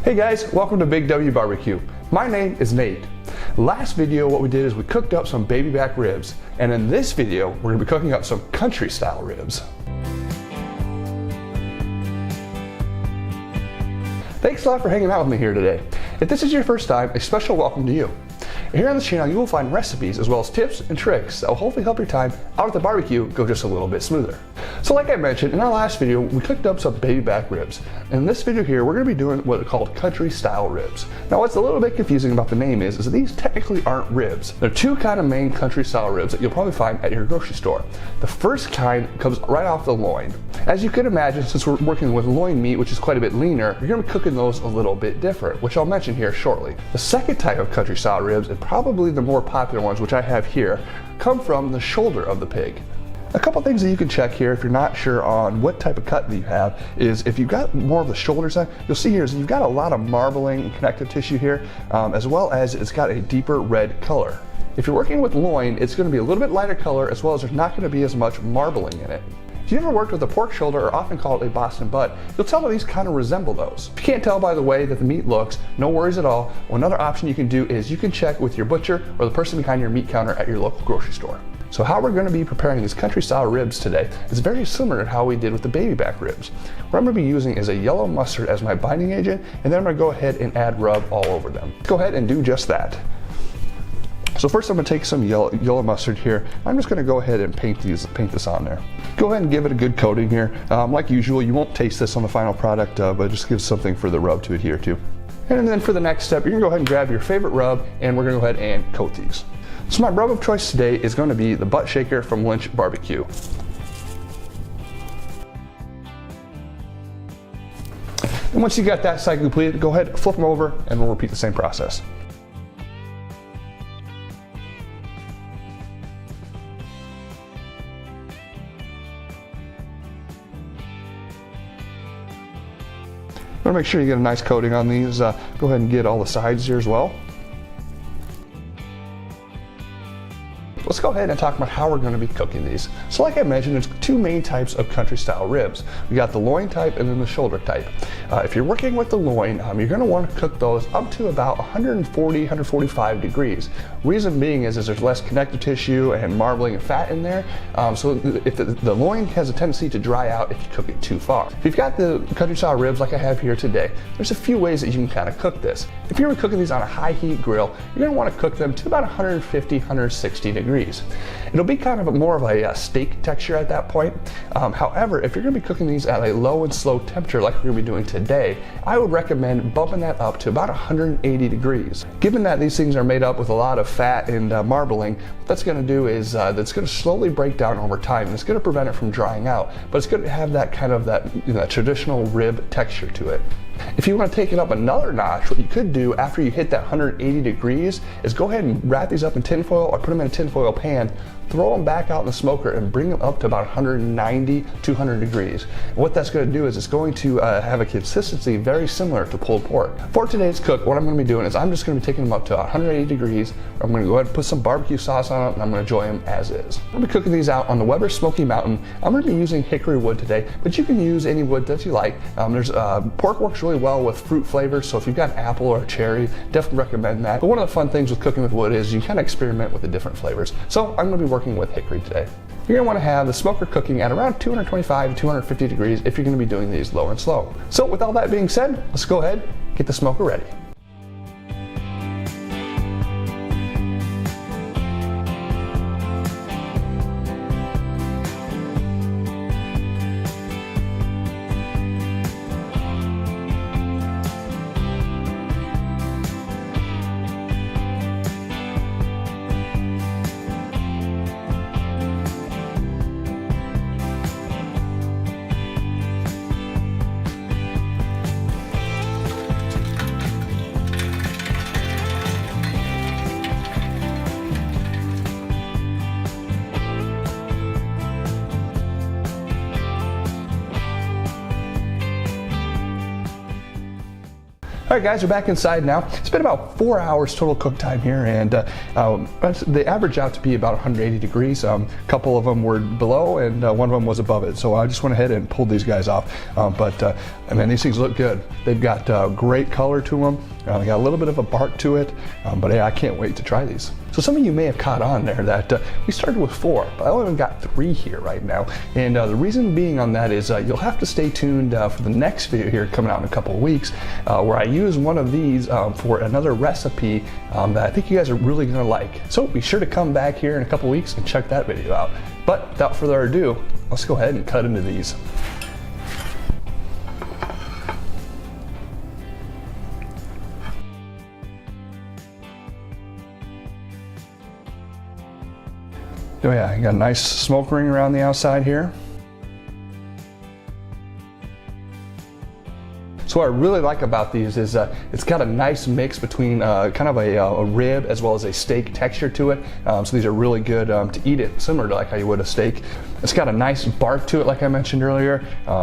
Hey guys, welcome to Big W Barbecue. My name is Nate. Last video what we did is we cooked up some baby back ribs, and in this video we're going to be cooking up some country style ribs. Thanks a lot for hanging out with me here today. If this is your first time, a special welcome to you. Here on this channel you will find recipes as well as tips and tricks that will hopefully help your time out at the barbecue go just a little bit smoother. So like I mentioned, in our last video we cooked up some baby back ribs. In this video here we're going to be doing what are called country style ribs. Now what's a little bit confusing about the name is that these technically aren't ribs. There are two kind of main country style ribs that you'll probably find at your grocery store. The first kind comes right off the loin. As you can imagine, since we're working with loin meat, which is quite a bit leaner, you're going to be cooking those a little bit different, which I'll mention here shortly. The second type of country style ribs, and probably the more popular ones, which I have here, come from the shoulder of the pig. A couple things that you can check here if you're not sure on what type of cut that you have is if you've got more of the shoulder side, you'll see here is you've got a lot of marbling and connective tissue here, as well as it's got a deeper red color. If you're working with loin, it's going to be a little bit lighter color, as well as there's not going to be as much marbling in it. If you've ever worked with a pork shoulder, or often called a Boston butt, you'll tell that these kind of resemble those. If you can't tell by the way that the meat looks, no worries at all. Well, another option you can do is you can check with your butcher or the person behind your meat counter at your local grocery store. So how we're going to be preparing these country style ribs today is very similar to how we did with the baby back ribs. What I'm going to be using is a yellow mustard as my binding agent, and then I'm going to go ahead and add rub all over them. Go ahead and do just that. So first I'm going to take some yellow mustard here. I'm just going to go ahead and paint this on there. Go ahead and give it a good coating here. Like usual, you won't taste this on the final product, but it just gives something for the rub to adhere to. And then for the next step, you're going to go ahead and grab your favorite rub, and we're going to go ahead and coat these. So my rub of choice today is going to be the butt shaker from Lynch BBQ. And once you got that side completed, go ahead, flip them over, and we'll repeat the same process. Want to make sure you get a nice coating on these. Go ahead and get all the sides here as well. Let's go ahead and talk about how we're going to be cooking these. So like I mentioned, there's two main types of country style ribs. We got the loin type and then the shoulder type. If you're working with the loin, you're going to want to cook those up to about 140, 145 degrees. Reason being is there's less connective tissue and marbling and fat in there. So if the loin has a tendency to dry out if you cook it too far. If you've got the country style ribs like I have here today, there's a few ways that you can kind of cook this. If you're going to be cooking these on a high heat grill, you're going to want to cook them to about 150, 160 degrees. It'll be kind of more of a steak texture at that point. However, if you're going to be cooking these at a low and slow temperature like we're going to be doing today, I would recommend bumping that up to about 180 degrees. Given that these things are made up with a lot of fat and marbling, what that's going to do is that's going to slowly break down over time, and it's going to prevent it from drying out, but it's going to have that kind of that traditional rib texture to it. If you want to take it up another notch, what you could do after you hit that 180 degrees is go ahead and wrap these up in tinfoil or put them in a tinfoil pan, throw them back out in the smoker and bring them up to about 190, 200 degrees. And what that's going to do is it's going to have a consistency very similar to pulled pork. For today's cook, what I'm going to be doing is I'm just going to be taking them up to 180 degrees. I'm going to go ahead and put some barbecue sauce on it, and I'm going to enjoy them as is. I'm going to be cooking these out on the Weber Smoky Mountain. I'm going to be using hickory wood today, but you can use any wood that you like. Pork works really well with fruit flavors, so if you've got an apple or a cherry, definitely recommend that. But one of the fun things with cooking with wood is you kind of experiment with the different flavors. So I'm going to be working with hickory today. You're going to want to have the smoker cooking at around 225 to 250 degrees if you're going to be doing these low and slow. So with all that being said, let's go ahead and get the smoker ready. All right, guys, we're back inside now. It's been about 4 hours total cook time here, and they average out to be about 180 degrees. A couple of them were below, and one of them was above it. So I just went ahead and pulled these guys off. I mean, these things look good. They've got great color to them. They got a little bit of a bark to it, but yeah, I can't wait to try these. So some of you may have caught on there that we started with 4, but I only got 3 here right now. And the reason being on that is you'll have to stay tuned for the next video here coming out in a couple of weeks, where I use one of these for another recipe that I think you guys are really gonna like. So be sure to come back here in a couple of weeks and check that video out. But without further ado, let's go ahead and cut into these. Oh yeah, you got a nice smoke ring around the outside here. So what I really like about these is it's got a nice mix between kind of a rib as well as a steak texture to it. So these are really good to eat it similar to like how you would a steak. It's got a nice bark to it, like I mentioned earlier,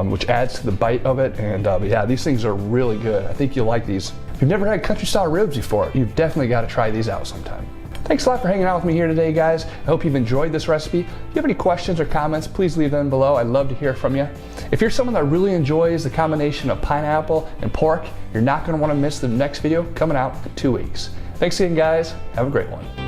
which adds to the bite of it. And but yeah, these things are really good. I think you'll like these. If you've never had country style ribs before, you've definitely got to try these out sometime. Thanks a lot for hanging out with me here today, guys. I hope you've enjoyed this recipe. If you have any questions or comments, please leave them below. I'd love to hear from you. If you're someone that really enjoys the combination of pineapple and pork, you're not going to want to miss the next video coming out in 2 weeks. Thanks again, guys. Have a great one.